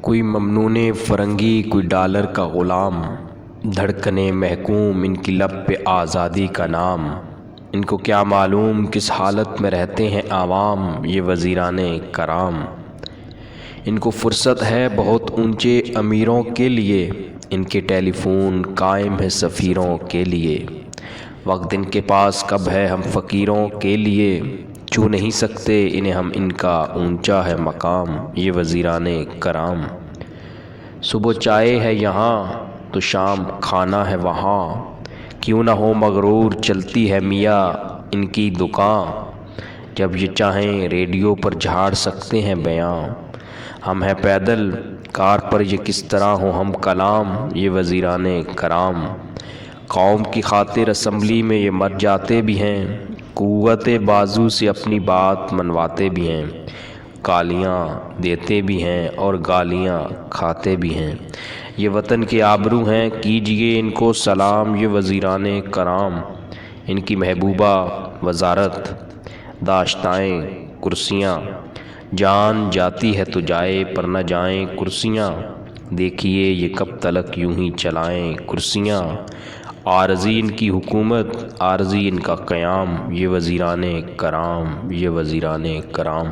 کوئی ممنون فرنگی، کوئی ڈالر کا غلام، دھڑکنے محکوم ان کی لب پہ آزادی کا نام۔ ان کو کیا معلوم کس حالت میں رہتے ہیں عوام، یہ وزیران کرام۔ ان کو فرصت ہے بہت اونچے امیروں کے لیے، ان کے ٹیلی فون قائم ہے سفیروں کے لیے۔ وقت ان کے پاس کب ہے ہم فقیروں کے لیے، چھو نہیں سکتے انہیں ہم، ان کا اونچا ہے مقام، یہ وزیران کرام۔ صبح چائے ہے یہاں تو شام کھانا ہے وہاں، کیوں نہ ہو مغرور چلتی ہے میاں ان کی دکان۔ جب یہ چاہیں ریڈیو پر جھاڑ سکتے ہیں بیاں، ہم ہیں پیدل کار پر یہ کس طرح ہوں ہم کلام، یہ وزیران کرام۔ قوم کی خاطر اسمبلی میں یہ مر جاتے بھی ہیں، قوت بازو سے اپنی بات منواتے بھی ہیں، گالیاں دیتے بھی ہیں اور گالیاں کھاتے بھی ہیں۔ یہ وطن کے آبرو ہیں کیجئے ان کو سلام، یہ وزیران کرام۔ ان کی محبوبہ وزارت داشتائیں کرسیاں، جان جاتی ہے تو جائے پر نہ جائیں کرسیاں، دیکھیے یہ کب تلک یوں ہی چلائیں کرسیاں۔ عارضی ان کی حکومت، عارضی ان کا قیام، یہ وزیران کرام، یہ وزیران کرام۔